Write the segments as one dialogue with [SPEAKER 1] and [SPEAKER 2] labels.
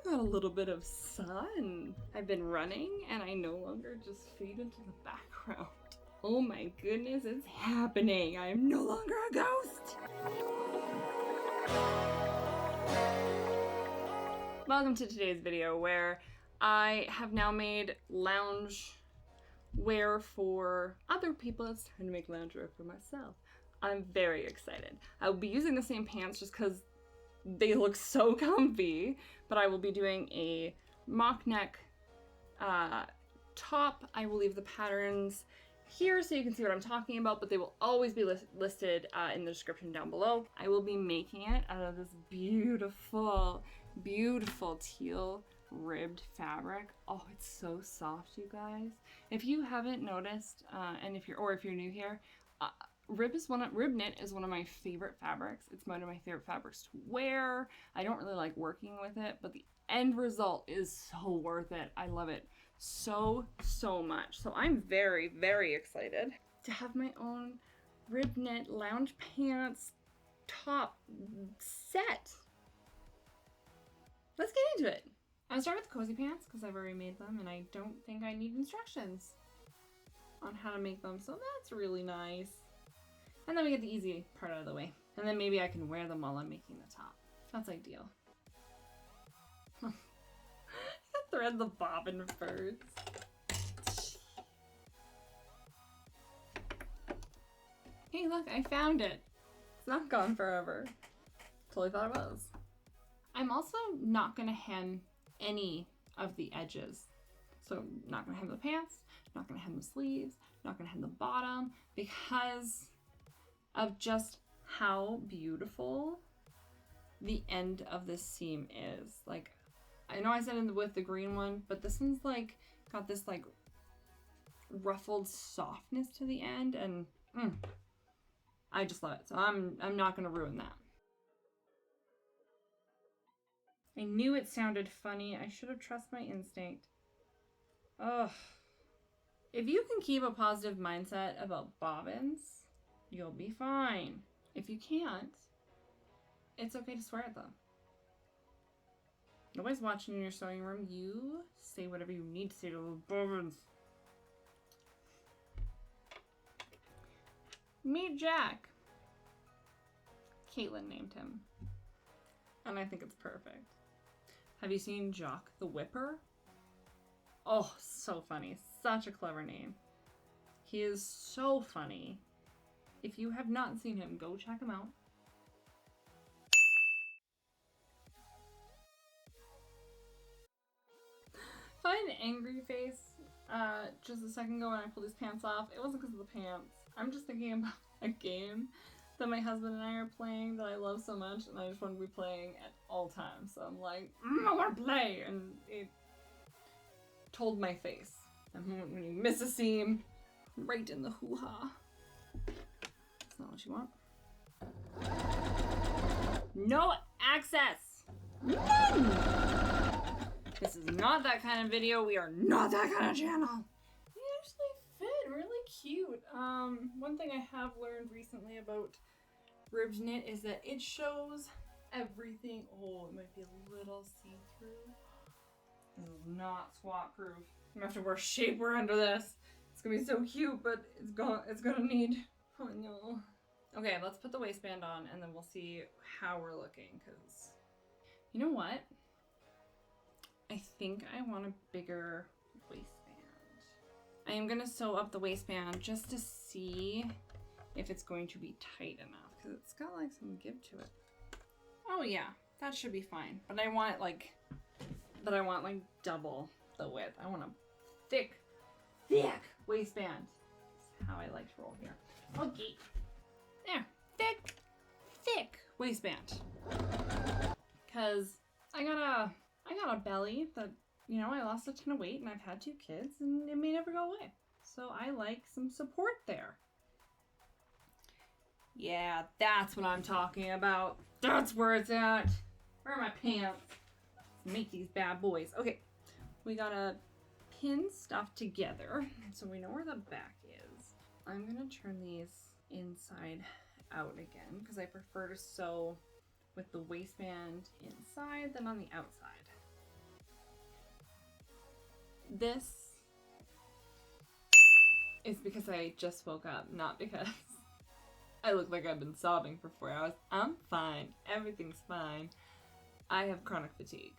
[SPEAKER 1] got a little bit of sun. I've been running and I no longer just fade into the background. Oh my goodness, it's happening. I am no longer a ghost. Welcome to today's video where I have now made lounge wear for other people. It's time to make lounge wear for myself. I'm very excited. I will be using the same pants just because they look so comfy, but I will be doing a mock neck top. I will leave the patterns here so you can see what I'm talking about, but they will always be listed in the description down below. I will be making it out of this beautiful, beautiful teal ribbed fabric. Oh, it's so soft, you guys. If you haven't noticed, and if you're new here, rib knit is one of my favorite fabrics. It's one of my favorite fabrics to wear. I don't really like working with it, but the end result is so worth it. I love it so much. So I'm very, very excited to have my own rib knit lounge pants top set. Let's get into it. I'll start with cozy pants because I've already made them and I don't think I need instructions on how to make them, so that's really nice. And then we get the easy part out of the way. And then maybe I can wear them while I'm making the top. That's ideal. Thread the bobbin first. Hey, look, I found it. It's not gone forever. Totally thought it was. I'm also not gonna hem any of the edges. So not gonna hem the pants, not gonna hem the sleeves, not gonna hem the bottom, because of just how beautiful the end of this seam is. Like, I know I said it with the green one, but this one's like got this like ruffled softness to the end, and I just love it. So I'm not gonna ruin that. I knew it sounded funny. I should have trusted my instinct. Ugh. If you can keep a positive mindset about bobbins, you'll be fine. If you can't, it's okay to swear at them. Nobody's watching in your sewing room. You say whatever you need to say to those bobbins. Meet Jack. Caitlin named him. And I think it's perfect. Have you seen Jock the Whipper? Oh, so funny. Such a clever name. He is so funny. If you have not seen him, go check him out. If I had an angry face just a second ago when I pulled these pants off, it wasn't because of the pants. I'm just thinking about a game that my husband and I are playing that I love so much, and I just want to be playing at all times. So I'm like, I want to play! And it told my face. And when you miss a seam, right in the hoo-ha. That's not what you want. No access! None! This is not that kind of video. We are not that kind of channel. They actually fit really cute. One thing I have learned recently about ribbed knit is that it shows everything. Oh, it might be a little see-through. This is not squat proof. I'm gonna have to wear shapewear under this. It's gonna be so cute, but it's gonna need, oh no. Okay, let's put the waistband on and then we'll see how we're looking, because you know what? I think I want a bigger waistband. I am gonna sew up the waistband just to see if it's going to be tight enough, because it's got like some give to it. Oh yeah, that should be fine. But I want it like, double the width. I want a thick waistband. That's how I like to roll here. Okay. There, thick waistband. Cause I got a belly that, you know, I lost a ton of weight and I've had 2 kids and it may never go away. So I like some support there. Yeah, that's what I'm talking about. That's where it's at. Where are my pants? Let's make these bad boys. Okay, we gotta pin stuff together so we know where the back is. I'm gonna turn these inside out again because I prefer to sew with the waistband inside than on the outside. This is because I just woke up, not because I look like I've been sobbing for 4 hours. I'm fine. Everything's fine. I have chronic fatigue.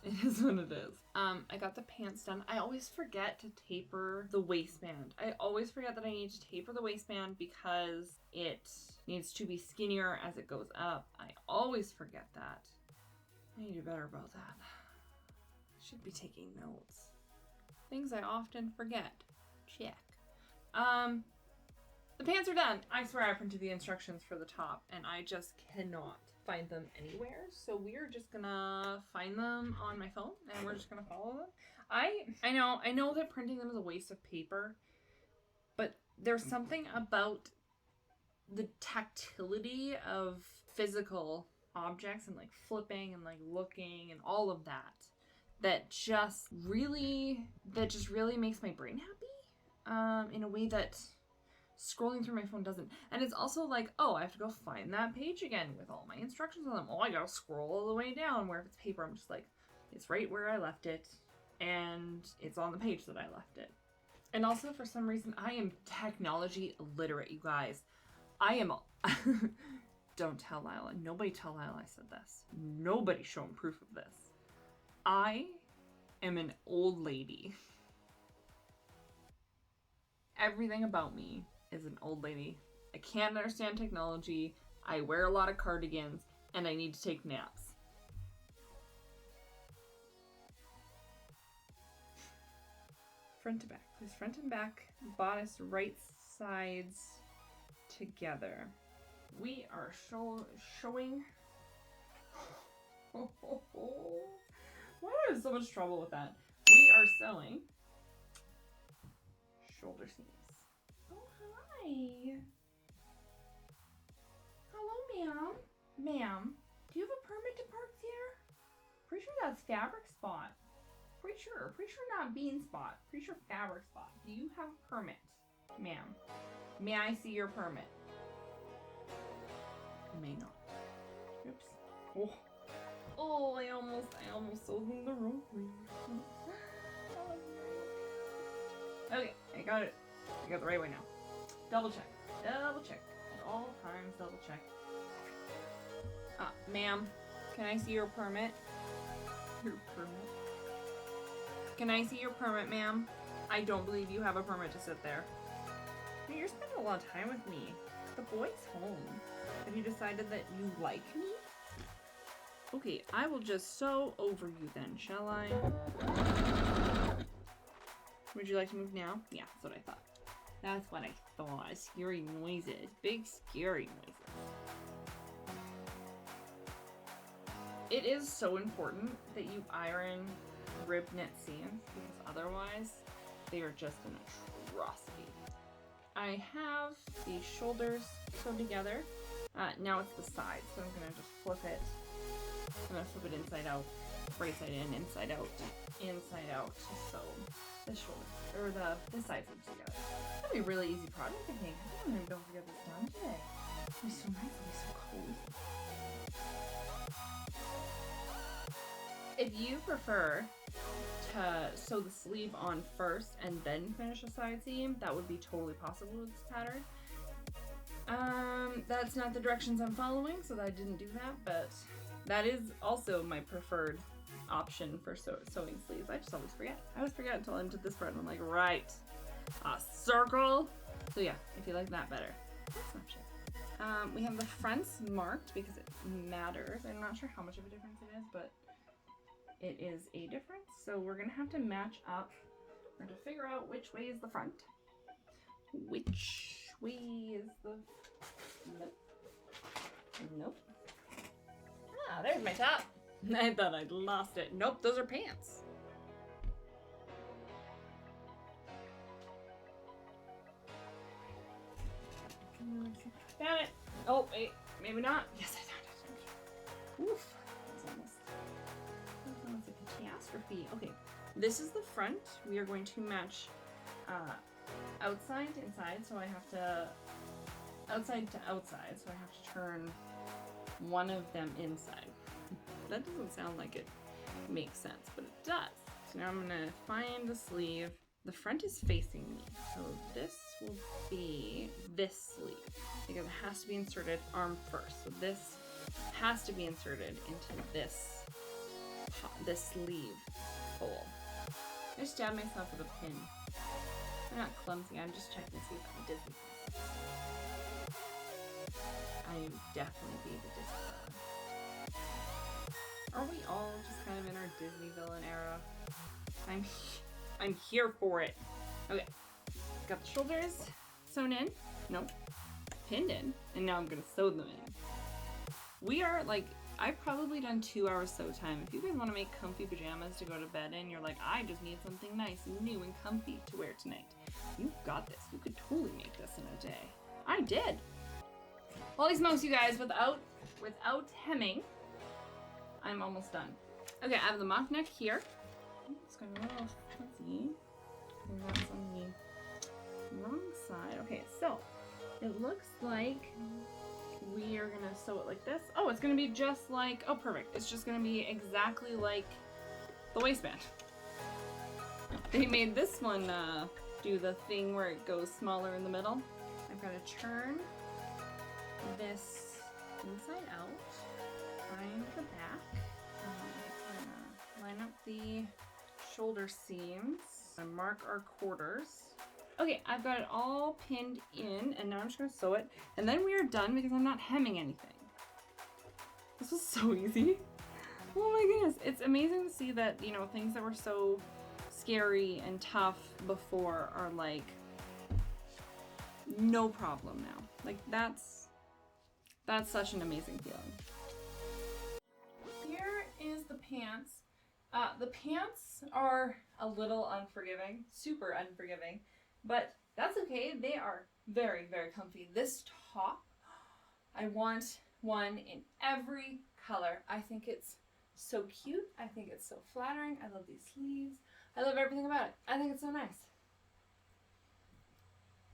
[SPEAKER 1] It is what it is. I got the pants done. I always forget to taper the waistband. I always forget that I need to taper the waistband because it needs to be skinnier as it goes up. I always forget that. I need to do better about that. I should be taking notes. Things I often forget. Check. The pants are done. I swear I printed the instructions for the top and I just cannot find them anywhere. So we're just gonna find them on my phone and we're just gonna follow them. I know that printing them is a waste of paper, but there's something about the tactility of physical objects and like flipping and like looking and all of that just really makes my brain happy in a way that scrolling through my phone doesn't. And it's also like, oh, I have to go find that page again with all my instructions on them. Oh, I gotta scroll all the way down. Where if it's paper, I'm just like, it's right where I left it and it's on the page that I left it. And also for some reason I am technology illiterate, you guys. I am don't tell Lila. Nobody tell Lila I said this. Nobody show him proof of this. I am an old lady. Everything about me is an old lady. I can't understand technology. I wear a lot of cardigans and I need to take naps. Front to back. Please front and back. Bodice right sides together. We are showing. Why do I have so much trouble with that? We are sewing shoulder seams. Oh, hi. Hello, ma'am. Ma'am, do you have a permit to park here? Pretty sure that's Fabric Spot. Pretty sure not Bean Spot. Pretty sure Fabric Spot. Do you have a permit, ma'am? May I see your permit? May not. Oops. Oh, I almost sold them the wrong way. Okay, I got it. I got the right way now. Double check. Double check. At all times, double check. Ma'am, can I see your permit? Your permit? Can I see your permit, ma'am? I don't believe you have a permit to sit there. Hey, you're spending a lot of time with me. The boy's home. Have you decided that you like me? Okay, I will just sew over you then, shall I? Would you like to move now? Yeah, that's what I thought. That's what I thought. Scary noises. Big scary noises. It is so important that you iron rib knit seams because otherwise they are just an atrocity. I have the shoulders sewn together. Now it's the sides, so I'm gonna just flip it. I'm gonna flip it inside out, right side in, inside out, so the shoulder, or the sides are together. That'll be a really easy project, I think. I don't even know if we get this done today. It'll be so nice, it'll be so cozy. If you prefer to sew the sleeve on first and then finish a side seam, that would be totally possible with this pattern. That's not the directions I'm following, so I didn't do that, but that is also my preferred option for sewing sleeves. I just always forget. I always forget until I'm to this part and I'm like, right, a circle. So yeah, if you like that better. We have the fronts marked because it matters. I'm not sure how much of a difference it is, but it is a difference. So we're gonna have to match up. We're gonna figure out which way is the front. Which way is the... Nope. Ah, there's my top. I thought I'd lost it. Nope, those are pants. Found it. Oh, wait, maybe not. Yes, I found it. Oof. That was almost like a catastrophe. Okay, this is the front. We are going to match outside to inside, so I have to... outside to outside, so I have to turn one of them inside. That doesn't sound like it makes sense, but it does. So now I'm gonna find the sleeve. The front is facing me, so this will be this sleeve because it has to be inserted arm first. So this has to be inserted into this sleeve hole. I just stabbed myself with a pin. I'm not clumsy, I'm just checking to see if I'm Disney. I would definitely be the Disney villain. Are we all just kind of in our Disney villain era? I'm here for it. Okay, got the shoulders sewn in. Nope, pinned in, and now I'm gonna sew them in. We are like, I've probably done 2 hours sew time. If you guys want to make comfy pajamas to go to bed in, you're like, I just need something nice and new and comfy to wear tonight. You've got this. You could totally make this in a day. I did. Holy smokes, you guys! Without hemming, I'm almost done. Okay, I have the mock neck here. It's going a little fuzzy. And that's on the wrong side. Okay, so it looks like we are gonna sew it like this. Oh, it's gonna be just like, oh perfect. It's just gonna be exactly like the waistband. They made this one do the thing where it goes smaller in the middle. I've got to turn this inside out, find the back, line up the shoulder seams, and mark our quarters. Okay, I've got it all pinned in, and now I'm just gonna sew it, and then we are done because I'm not hemming anything. This was so easy. Oh my goodness, it's amazing to see that, you know, things that were so scary and tough before are like no problem now. Like that's such an amazing feeling. Here is the pants. The pants are a little unforgiving, super unforgiving, but that's okay. They are very, very comfy. This top, I want one in every color. I think it's so cute. I think it's so flattering. I love these sleeves. I love everything about it. I think it's so nice.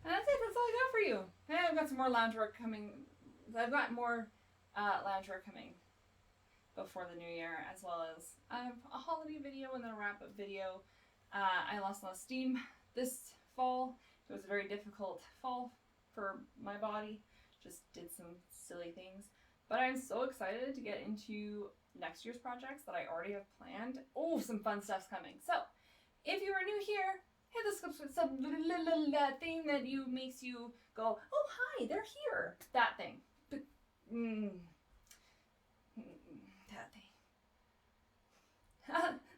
[SPEAKER 1] And that's it. That's all I got for you. And I've got some more loungewear coming. I've got more loungewear coming before the new year, as well as I have a holiday video and then a wrap-up video. I lost a lot of steam this fall. It was a very difficult fall for my body. Just did some silly things. But I'm so excited to get into next year's projects that I already have planned. Oh, some fun stuff's coming. So, if you are new here, hit the subscribe thing that makes you go, oh hi, they're here. That thing. That thing.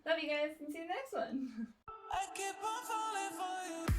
[SPEAKER 1] Love you guys and see you in the next one. I keep on falling for you.